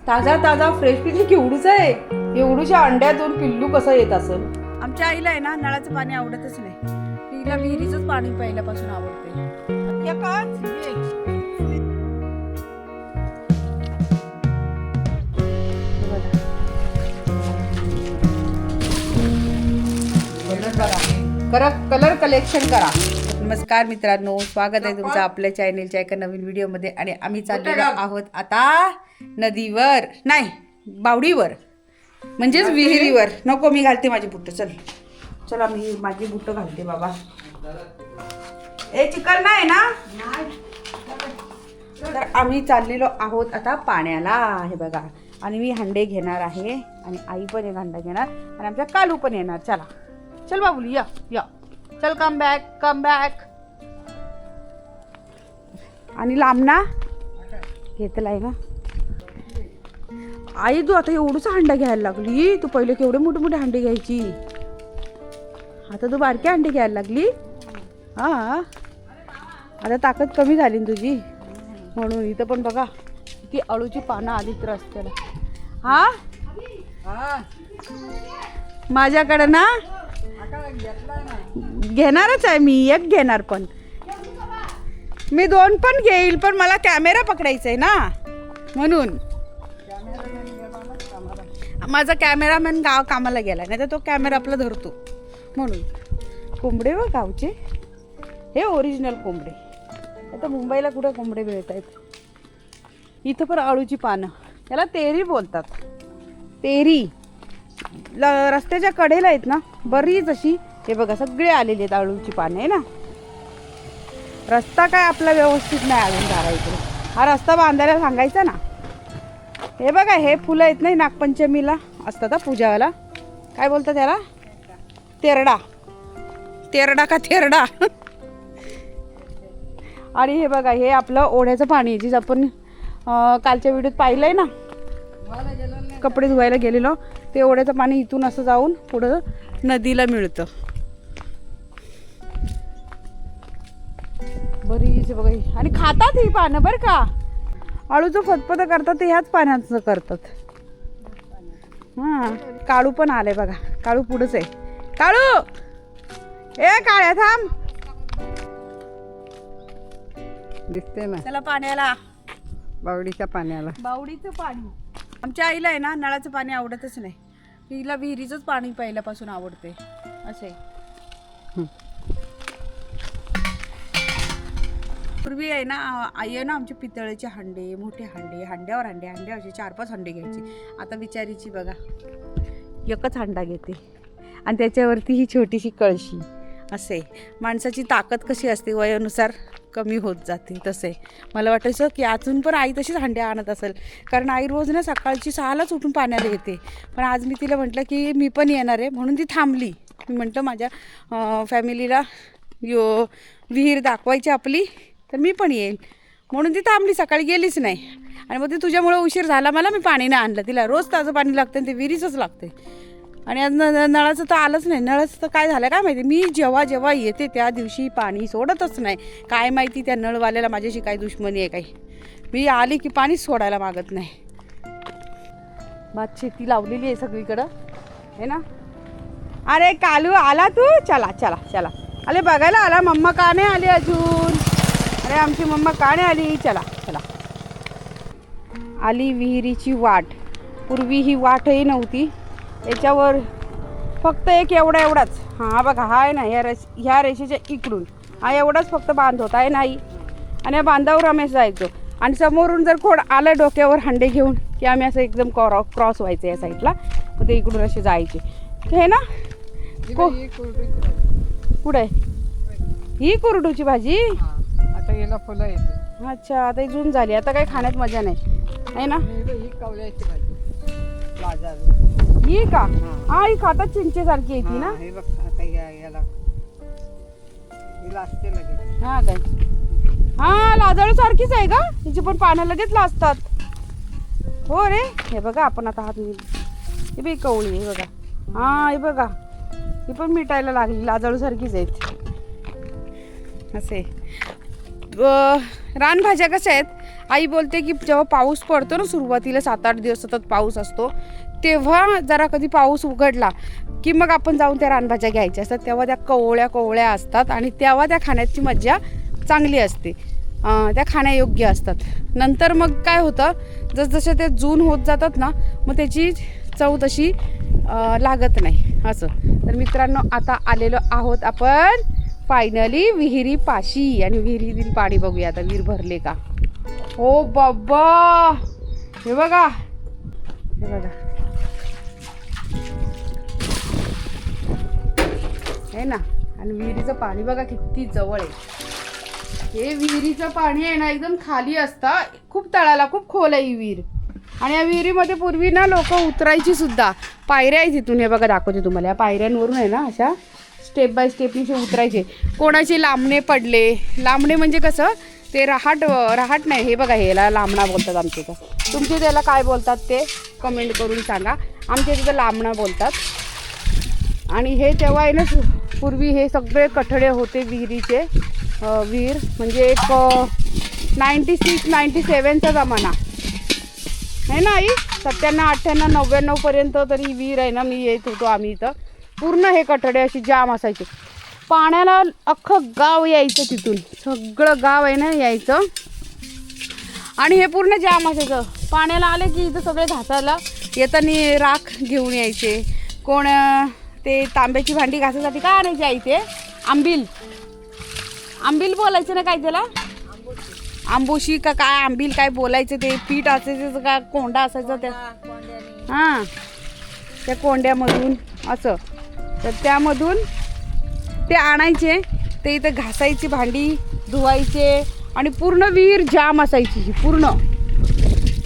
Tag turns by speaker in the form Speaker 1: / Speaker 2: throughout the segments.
Speaker 1: ताजा ताजा फ्रेश पिल्लू केवढूच आहे. एवढूच्या अंड्यातून पिल्लू कसं येत असेल. आमच्या आईला आहे ना नळाचं पाणी आवडतच नाही. तिला विहिरीचंच पाणी पहिल्यापासून आवडते. कलर कलेक्शन करा. नमस्कार मित्रांनो, स्वागत आहे तुमचं आपल्या चॅनेलच्या एका नवीन व्हिडिओमध्ये. आणि आम्ही चाललेलो आहोत आता नदीवर, नाही बावडीवर, म्हणजेच विहिरीवर. नको मी घालते माझी बुट्ट. चला मी माझी बुट्ट घालते बाबा. ए चिकन नाही ना. तर आम्ही चाललेलो आहोत आता पाण्याला. हे बघा, आणि मी हंडे घेणार आहे आणि आई पण एक हंडा घेणार आणि आमच्या कालू पण येणार. चला चल बाबुली, या या चल, कम बॅक. आणि लांबना घेतलाय ना आई. तू आता एवढंच हंडा घ्यायला लागली. तू पहिले केवढे मोठे मोठे हंडे घ्यायची, आता तू बारके हंडे घ्यायला लागली. हा, आता ताकद कमी झाली ना तुझी, म्हणून. इथं पण बघा किती अळूची पानं आलीत रस्त्याला. हा, माझ्याकडे ना घेणारच आहे मी. एक घेणार, पण मी 2 पण घेईल, पण मला कॅमेरा पकडायचा आहे ना, म्हणून. माझा कॅमेरामॅन कामाला गेला, नाही तर तो कॅमेरा आपला धरतो, म्हणून. कोंबडे व गावचे हे ओरिजिनल कोंबडे. आता मुंबईला कुठे कोंबडे मिळत आहेत. इथं पण अळूची पानं, त्याला तेरी बोलतात. तेरी रस्त्याच्या कडेला आहेत ना बरीच अशी. हे बघा सगळे आलेले आहेत अळूची पानं, आहे ना. रस्ता काय आपला व्यवस्थित नाही अजून झाला इकडे. हा रस्ता बांधायला सांगायचा ना. हे बघा, हे फुलं आहेत नाही, नागपंचमीला असतात हा पूजावाला. काय बोलतात त्याला? तेरडा का थेरडा. आणि हे बघा, हे आपलं ओढ्याचं पाणी, जे आपण कालच्या व्हिडिओत पाहिलंय ना, कपडे धुवायला गेलेलो. ते ओढ्याचं पाणी इथून असं जाऊन पुढं नदीला मिळतं. बरीच बघा, आणि खातात ही पानं बरं का. अळूचं फतफत करतात ते ह्याच पाण्याचं करतात. हां, काळू पण आलंय बघा. काळू पुढंच आहे. काळू, ए काळ्या थांब.
Speaker 2: दिसते ना
Speaker 1: चला पाण्याला,
Speaker 2: बावडीच्या पाण्याला.
Speaker 1: बावडीचं पाणी. आमच्या आईला आहे ना नळाचं पाणी आवडतच नाही. तिला विहिरीचंच पाणी पहिल्यापासून आवडते असे. पूर्वी आहे ना आई आहे ना आमचे पितळेचे हंडे, मोठे हंडे, हंड्यावर असे 4-5 हंडे घ्यायचे. आता बिचारीची बघा एकच हंडा घेते, आणि त्याच्यावरती ही छोटीशी कळशी. असे माणसाची ताकद कशी असते, वयानुसार कमी होत जाते. तसे मला वाटायचं की अजून पण आई तशीच हंडे आणत असेल, कारण आई रोज ना सकाळची 6लाच उठून पाण्याला येते. पण आज मी तिला म्हटलं की मी पण येणार आहे, म्हणून ती थांबली. मी म्हटलं माझ्या फॅमिलीला विहीर दाखवायची आपली, तर मी पण येईल, म्हणून ती थांबली. सकाळी गेलीच नाही. आणि मग ते तुझ्यामुळं उशीर झाला मला. मी पाणी नाही आणलं तिला. रोज ताजं पाणी लागतं आणि ते विहिरीचंच लागते. आणि आज नळाचं तर आलंच नाही. नळाचं तर काय झालं काय माहिती. मी जेव्हा येते त्या दिवशी पाणी सोडतच नाही. काय माहिती त्या नळवाल्याला माझ्याशी काय दुश्मनी आहे काही. मी आली की पाणी सोडायला मागत नाही. भात शेती लावलेली आहे सगळीकडं, है ना. अरे कालू आला तू. चला अरे बघायला आला. मम्मा का नाही आली अजून. अरे आमची मम्मा का नाही आली. चला आली विहिरीची वाट. पूर्वी ही वाटही नव्हती. याच्यावर फक्त एक एवढाच. हा बघा, हा आहे ना, ह्या रेषेच्या इकडून हा एवढाच फक्त बांध होता, आहे नाही. आणि या बांधावर आम्ही जायचो. आणि समोरून जर कोण आलं डोक्यावर हंडे घेऊन, की आम्ही असं एकदम क्रॉस व्हायचं या साईडला. मग ते इकडून असे जायचे. हे ना पुढे ही कुरडूची भाजी.
Speaker 2: आता याला फुलं येते.
Speaker 1: अच्छा, आता ही जून झाली, आता काही खाण्यात मजा नाही, आहे ना.
Speaker 2: ही कवल्याची भाजी बाजार.
Speaker 1: ही का? हा, ही खातात चिंचेसारखी येते ना.
Speaker 2: हे बघ, आता याला असते लगेच.
Speaker 1: हा काय, हा लाजाळू सारखीच आहे का. तिची पण पानं लगेच लाजतात. हो रे. हे बघा, आपण आता हात, हे बी कवळी आहे बघा. हा हे बघा, ही पण मिटायला लागली. लाजाळू सारखीच आहेत. असे रानभाज्या कशा आहेत. आई बोलते की जेव्हा पाऊस पडतो ना सुरुवातीला 7-8 दिवस सतत पाऊस असतो तेव्हा जरा कधी पाऊस उघडला की मग आपण जाऊन त्या रानभाज्या घ्यायच्या असतात. तेव्हा त्या कोवळ्या असतात आणि तेव्हा त्या खाण्याची मज्जा चांगली असते, त्या खाण्यायोग्य असतात. नंतर मग काय होतं, जसजसे ते जून होत जातात ना मग त्याची चव तशी लागत नाही असं. तर मित्रांनो आता आलेलो आहोत आपण फायनली विहिरी पाशी आणि विहिरीतील पाणी बघूया आता विहीर भरले का. हो बाबा हे बघा हे ना. आणि विहिरीचं पाणी बघा किती जवळ आहे. हे विहिरीचं पाणी आहे ना एकदम खाली असतं, खूप तळाला खूप खोल आहे ही विहीर. आणि या विहिरीमध्ये पूर्वी ना लोक उतरायची सुद्धा. पायऱ्या आहे तिथून, हे बघा दाखवते तुम्हाला. या पायऱ्यांवरून आहे ना अशा स्टेप बाय स्टेपनी उतरायचे. कोणाचे लांबणे पडले, लांबणे म्हणजे कसं ते रहाट नाही, हे बघा ह्याला लांबणा बोलतात आमच्या इथं. तुमच्या त्याला काय बोलतात ते कमेंट करून सांगा. आमच्या तिथं लांबणा बोलतात. आणि हे तेव्हा आहे ना पूर्वी हे सगळे कठडे होते विहिरीचे. विहीर म्हणजे एक 96-97चा जमाना आहे ना आई. 97-98-99पर्यंत तरी विहीर आहे ना. मी येत होतो आम्ही इथं, पूर्ण हे कठडे अशी जाम असायचे. पाण्याला अख्खं गाव यायचं, तिथून सगळं गाव आहे ना यायचं आणि हे पूर्ण जाम असायचं. पाण्याला आले की इथं सगळे घासायला येताना राख घेऊन यायचे. कोण ते तांब्याची भांडी घासायसाठी काय आणायचे आई, ते आंबील बोलायचं ना काय त्याला, आंबोशी का काय आंबील काय बोलायचं. ते पीठ असायचं का कोंडा असायचा त्या, हां त्या कोंड्यामधून असं. तर त्यामधून ते आणायचे, ते इथं घासायची भांडी धुवायचे आणि पूर्ण विहीर जाम असायची ही पूर्ण.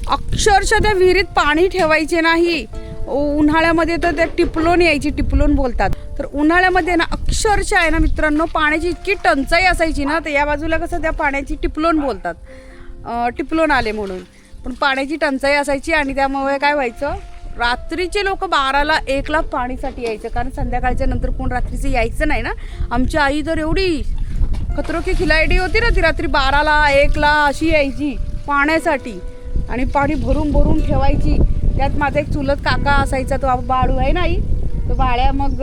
Speaker 1: अक्षरशः त्या विहिरीत पाणी ठेवायचे नाही. उन्हाळ्यामध्ये तर त्या टिपलोन यायची, टिपलोन बोलतात. तर उन्हाळ्यामध्ये ना अक्षरशः आहे ना मित्रांनो पाण्याची इतकी टंचाई असायची ना. तर या बाजूला कसं त्या पाण्याची टिपलोन बोलतात, टिपलोन आले म्हणून. पण पाण्याची टंचाई असायची आणि त्यामुळे काय व्हायचं, रात्रीचे लोक 12ला 1ला पाणीसाठी यायचं. कारण संध्याकाळच्या नंतर कोण रात्रीचं यायचं नाही ना. आमची आई तर एवढी खतरो की खिलाडी होती ना, ती रात्री 12ला 1ला अशी यायची पाण्यासाठी आणि पाणी भरून भरून ठेवायची. त्यात माझा एक चुलत काका असायचा, तो बाळू आहे ना आई, तो बाळ्या मग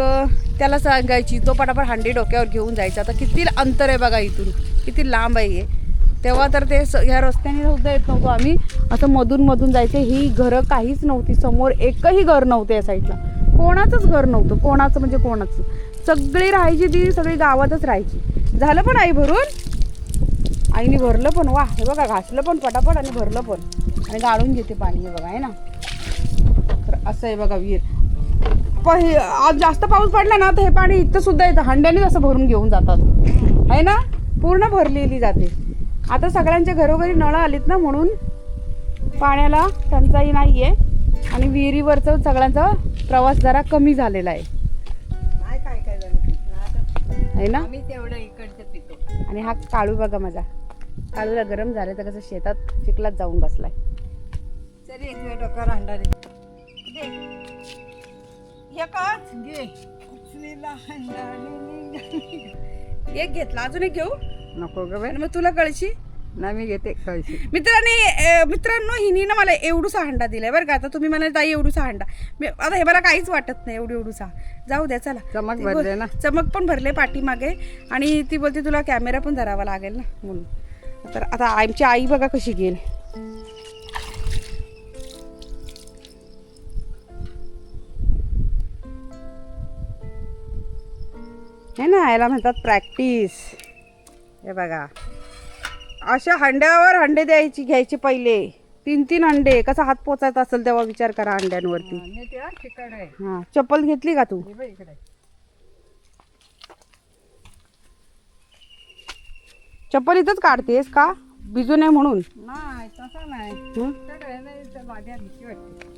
Speaker 1: त्याला सांगायची, तो पटापट हांडी डोक्यावर घेऊन जायचा. आता किती अंतर आहे बघा इथून, किती लांब आहे हे. तेव्हा तर ते ह्या रस्त्याने सुद्धा येत नव्हतो आम्ही, असं मधून जायचे. ही घरं काहीच नव्हती, समोर एकही घर नव्हतं या साईडला, कोणाचंच घर नव्हतं. कोणाचं म्हणजे कोणाचं, सगळी राहायची ती सगळी गावातच राहायची. झालं पण आई भरून, आईने भरलं पण. वा हे बघा घासलं पण पटापट आणि भरलं पण आणि गाळून घेते पाणी, हे बघा आहे ना. तर असं आहे बघा विहीर. आज जास्त पाऊस पडला ना तर हे पाणी इथं सुद्धा येतं, हंड्यानेच असं भरून घेऊन जातात आहे ना, पूर्ण भरलेली जाते. आता सगळ्यांच्या घरोघरी नळं आलीत ना म्हणून पाण्याला टंचाई नाही आहे आणि विहिरीवरचा सगळ्यांचा प्रवास जरा कमी झालेला आहे आहे ना.
Speaker 2: आम्ही तेवढं इकडचं पितो.
Speaker 1: आणि हा काळू बघा माझा, काळूला गरम झालं तर कसं शेतात चिखलात जाऊन बसलाय.
Speaker 2: तरी एक डोक्यावर अंडा दे.
Speaker 1: एक घेतला, अजून एक घेऊ
Speaker 2: नको ग बाई.
Speaker 1: मग तुला कळशी
Speaker 2: ना मी घेते कळशी.
Speaker 1: मित्रांनो हिनी ना मला एवढूसा हांडा दिलाय बरं का. आता तुम्ही मला ताई एवढूसा हांडा, आता हे मला काहीच वाटत नाही एवढूसा. जाऊ द्या चला.
Speaker 2: चमक भरले ना,
Speaker 1: चमक पण भरले पाठीमागे. आणि ती बोलते तुला कॅमेरा पण धरावा लागेल ना म्हणून. तर आता आमची आई बघा कशी गेल. हे ना याला म्हणतात प्रॅक्टिस. हे बघा अशा हंड्यावर हंडे घ्यायचे पहिले 3-3 हंडे. कसा हात पोचायचा असेल तेव्हा विचार करा हंड्यांवरती. हां चप्पल घेतली का तू? चप्पल इथंच काढतेस का, भिजू नये म्हणून?
Speaker 2: नाही तसं नाही, माझ्या भीती वाटते.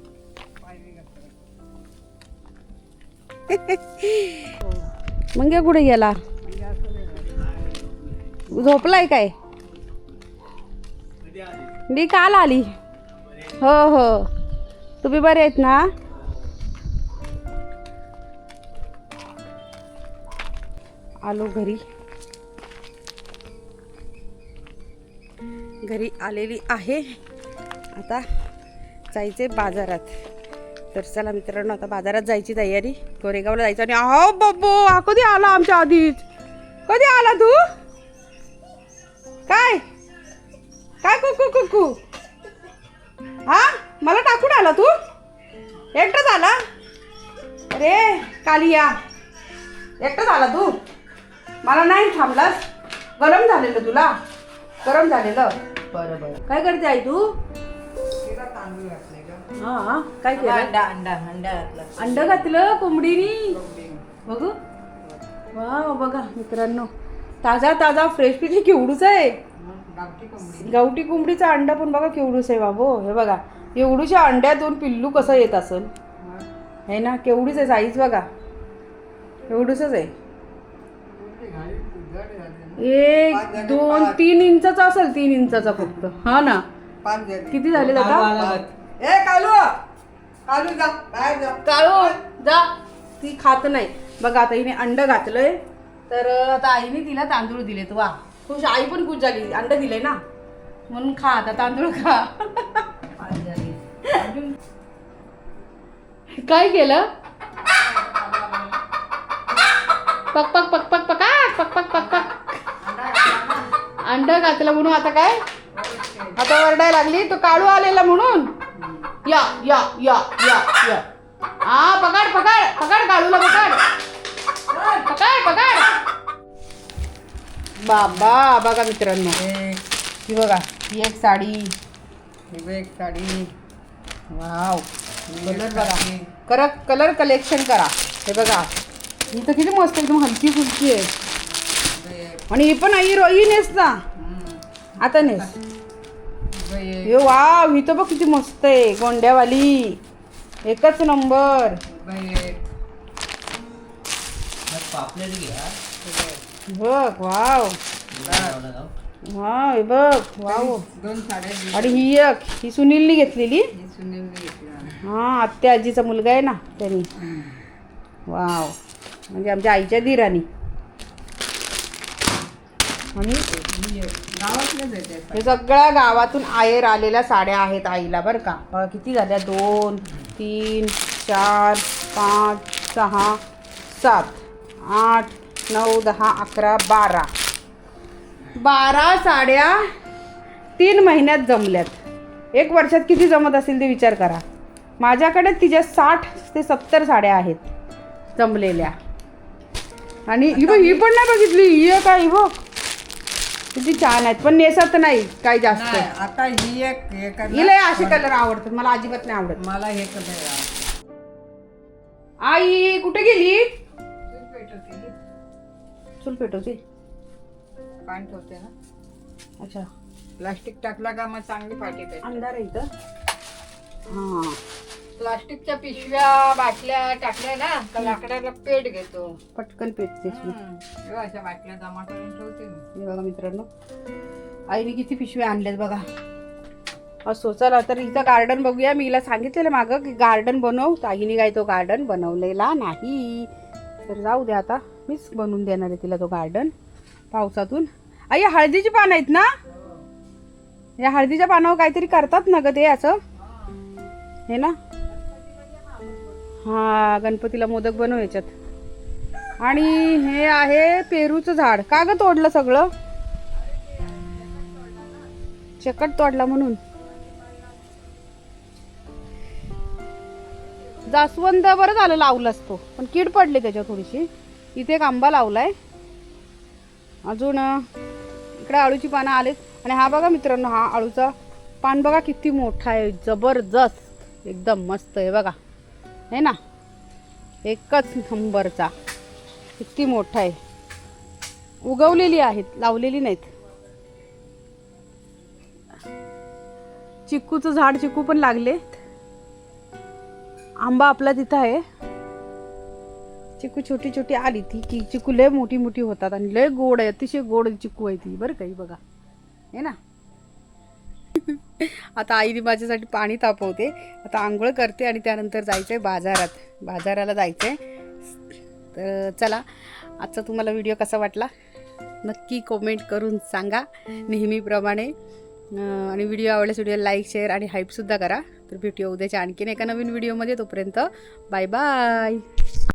Speaker 1: मग कुठे गेला, झोपलाय काय? मी काल आली. हो हो तुम्ही बरे आहेत ना? आलो घरी. घरी आलेली आहे. आता जायचे बाजारात. तर चला मित्रांनो, आता बाजारात जायची तयारी. कोरेगावला जायचं. आणि अहो बाबो, हा कधी आला आमच्या आधीच? कधी आला तू? काय काय कुकू कुकू? हा, मला टाकून आला तू? एकटाच आला? अरे कालिया, एकटाच आला तू? मला नाही थांबलास? गरम झालेलं तुला? गरम झालेलं? बरं बरं. काय करते आई तू? हा, काय केलं? अंड घातलं कोंबडीनी. बघू. वा बघा मित्रांनो, ताजा ताजा फ्रेश पिठी केवढूच आहे. गावठी कोंबडीचं अंड पण बघा केवढूच आहे बाबो. हे बघा, एवढूच्या अंड्यातून पिल्लू कसं येत असेल, है ना? केवढीच आहे साईज बघा, एवढूच आहे. 1 2 3 इंचाचा असेल, 3 इंचाचा फक्त. हा ना. किती झाले दादा? ए कालू, कालू जा बाहेर जा. कालू जा. ती खात नाही बघा. आता हिने अंड घातलंय, तर आता आईने तिला तांदूळ दिलेत. वा, खुश. आई पण खुश झाली, अंड दिलंय ना म्हणून. खा आता तांदूळ खा. काय केलं? पक पक पक पक पक पक पक पक पक. अंड घातलं म्हणून आता काय? आता वरडायला लागली. तो काळू आलेला म्हणून. या या या या या. हा, पकड पकड पकड काळूला, पकड पकड पकड. बाबा बघा मित्रांनो, ही बघा, ही एक साडी, ही एक साडी. वाव, कलर बघा. कलर कलेक्शन करा. हे बघा, ही तर किती मस्त, एकदम हलकी फुलकी आहे. आणि ही पण आई रोई नेस ना आता नेस. हे वाव, ही तर बघ किती मस्त आहे, गोंड्यावाली. एकच नंबर. बघ वाव वाव, बघ वाव.
Speaker 2: 2 साड्या.
Speaker 1: आणि ही एक, ही सुनीलनी घेतलेली. हा, आत्या आजीचा मुलगा आहे ना त्यांनी. वाव, म्हणजे आमच्या आईच्या दिरानी. आणि हे सगळ्या गावातून आहेर आलेल्या साड्या आहेत आईला बरं का. किती झाल्या? 2 3 4 5 6 7 8 9 10 11 12 12 साड्या 3 महिन्यात जमल्यात. 1 वर्षात किती जमत असेल ते विचार करा. माझ्याकडे तिच्या 60 ते 70 साड्या आहेत जमलेल्या. आणि ही पण नाही बघितली. ही काय बघ किती छान आहेत, पण नेसत नाही काही जास्त.
Speaker 2: आता ही एक
Speaker 1: हिला असे कलर आवडतात, मला अजिबात नाही आवडत.
Speaker 2: मला हे कलर.
Speaker 1: आई कुठे गेली? चूल पेटवते,
Speaker 2: पाणी ठेवते ना.
Speaker 1: अच्छा,
Speaker 2: प्लास्टिक टाकला का मग चांगली पाठी पेटते.
Speaker 1: अंधार आहे इथं. हा,
Speaker 2: प्लास्टिकच्या पिशव्या बाटल्या टाकल्या ना तर लाकडाला पेट घेतो,
Speaker 1: पटकन पेटते.
Speaker 2: अशा बाटल्या जमा करून ठेवते मी.
Speaker 1: हे बघा मित्रांनो, आईने किती पिशव्या आणल्यात बघा. असो, चला तर इथं गार्डन बघूया. मी हिला सांगितलेलं मागं की गार्डन बनव, ताईने काय तो गार्डन बनवलेला नाही. तर जाऊ दे, आता मीच बनवून देणार आहे तिला तो गार्डन पावसातून. आई, हळदीची पानं आहेत ना? या हळदीच्या पानावर काहीतरी करतात ना ग ते असं, हे ना? हा, गणपतीला मोदक बनव याच्यात. आणि हे आहे पेरूचं झाड. का ग तोडलं सगळं? चकट तोडला म्हणून. जास्वंद बरं झालं लावलं असतो, पण कीड पडली त्याच्यावर थोडीशी. इथे एक आंबा लावलाय. अजून इकडे आळूची पानं आलेत. आणि हा बघा मित्रांनो, हा आळूचा पान बघा किती मोठा आहे, जबरदस्त, एकदम मस्त आहे बघा, है ना? एकच नंबरचा, किती मोठा आहे. उगवलेली आहेत, लावलेली नाहीत. चिक्कूचं झाड, चिक्कू पण लागले. आंबा आपला तिथं आहे. चिक्कू छोटी छोटी आली ती की चिक्कू लय मोठी मोठी होतात आणि लय गोड आहे, अतिशय गोड चिक्कू आहे ती बरं काही बघा, है ना? आता आईने माझ्यासाठी पाणी तापवते. आता आंघोळ करते आणि त्यानंतर जायचंय बाजाराला जायचंय. तर चला, आजचा तुम्हाला व्हिडिओ कसा वाटला नक्की कमेंट करून सांगा. नेहमीप्रमाणे आणि व्हिडिओ आवडल्यास व्हिडिओ लाईक शेअर आणि हाईपसुद्धा करा. तर भेटूया उद्याच्या आणखीन एका नवीन व्हिडिओमध्ये. तोपर्यंत बाय बाय.